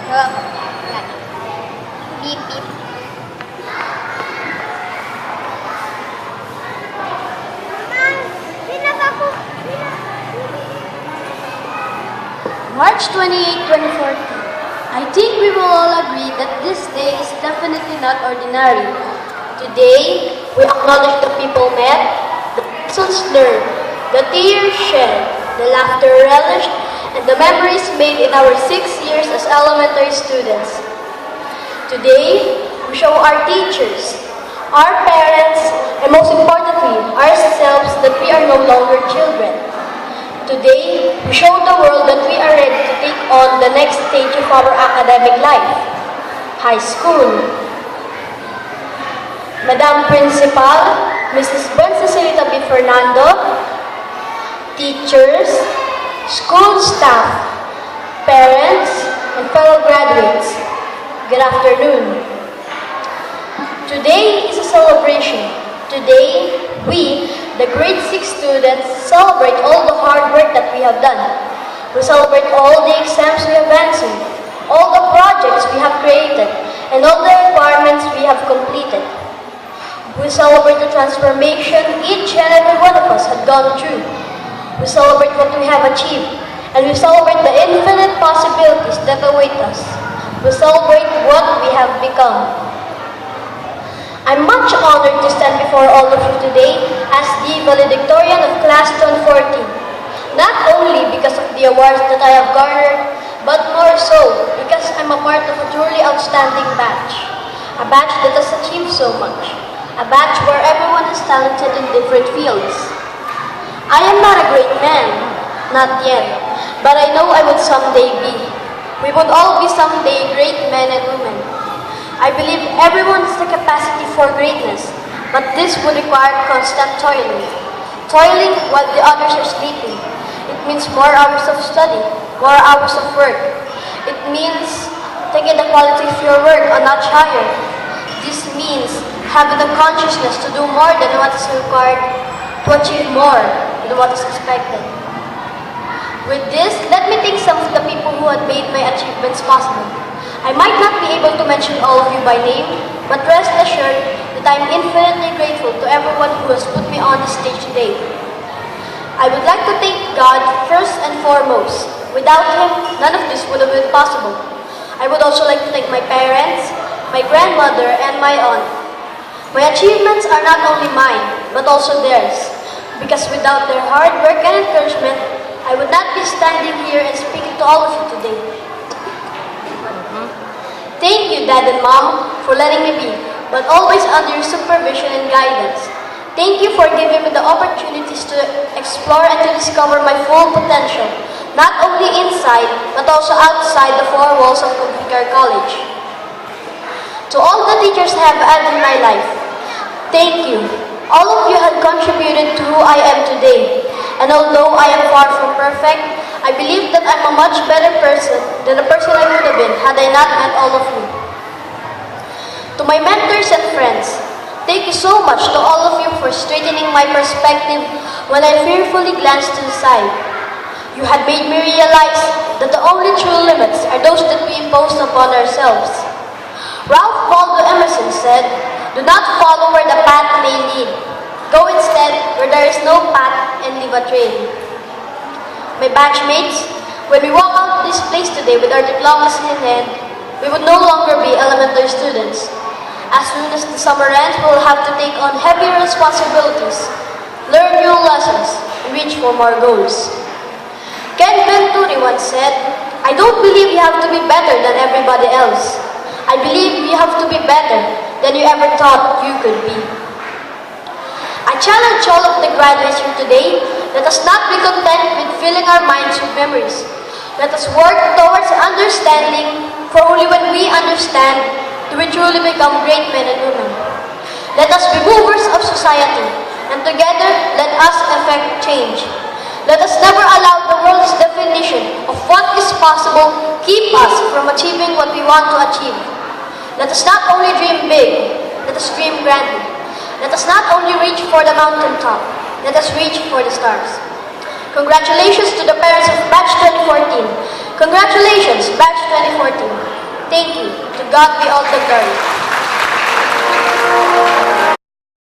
Yan. Beep, beep. March 28, 2014. I think we will all agree that this day is definitely not ordinary. Today, we acknowledge the people met, the lessons learned, the tears shed, the laughter relished, and the memories made in our 6 years as elementary students. Today, we show our teachers, our parents, and most importantly, ourselves that we are no longer children. Today, we show the world that we are ready to take on the next stage of our academic life, high school. Madam Principal, Mrs. Gwen Cecilita B. Fernando, teachers, school staff, parents, and fellow graduates, good afternoon. Today is a celebration. Today, we, the grade 6 students, celebrate all the hard work that we have done. We celebrate all the exams we have answered, all the projects we have created, and all the requirements we have completed. We celebrate the transformation each and every one of us had gone through. We celebrate what we have achieved, and we celebrate the infinite possibilities that await us. We celebrate what we have become. I'm much honored to stand before all of you today as the valedictorian of Class 2014. Not only because of the awards that I have garnered, but more so because I'm a part of a truly outstanding batch. A batch that has achieved so much. A batch where everyone is talented in different fields. I am not a great man, not yet, but I know I would someday be. We would all be someday great men and women. I believe everyone has the capacity for greatness, but this would require constant toiling. Toiling while the others are sleeping. It means more hours of study, more hours of work. It means taking the quality of your work a notch higher. This means having the consciousness to do more than what is required, to achieve more than what is expected. With this, let me thank some of the people who had made my achievements possible. I might not be able to mention all of you by name, but rest assured that I am infinitely grateful to everyone who has put me on this stage today. I would like to thank God first and foremost. Without Him, none of this would have been possible. I would also like to thank my parents, my grandmother, and my aunt. My achievements are not only mine, but also theirs, because without their hard work and encouragement, I would not be standing here and speaking to all of you today. Thank you, Dad and Mom, for letting me be, but always under your supervision and guidance. Thank you for giving me the opportunities to explore and to discover my full potential, not only inside, but also outside the four walls of Computer College. To all the teachers I have had in my life, thank you. All of you have contributed to who I am today, and although I am far from perfect, I believe that I'm a much better person than the person I would have been had I not met all of you. To my mentors and friends, thank you so much to all of you for straightening my perspective when I fearfully glanced to the side. You had made me realize that the only true limits are those that we impose upon ourselves. Ralph Waldo Emerson said, "Do not follow where the path may lead. Go instead where there is no path and leave a trail." My batchmates, when we walk out this place today with our diplomas in hand, we would no longer be elementary students. As soon as the summer ends, we will have to take on heavier responsibilities, learn new lessons, and reach for more goals. Ken Venturi once said, "I don't believe you have to be better than everybody else. I believe you have to be better than you ever thought you could be." I challenge all of the graduates here today, let us not be content with filling our minds with memories. Let us work towards understanding, for only when we understand do we truly become great men and women. Let us be movers of society, and together let us effect change. Let us never allow the world's definition of what is possible keep us from achieving what we want to achieve. Let us not only dream big, let us dream grandly. Let us not only reach for the mountaintop, let us reach for the stars. Congratulations to the parents of Batch 2014. Congratulations, Batch 2014. God be all the glory.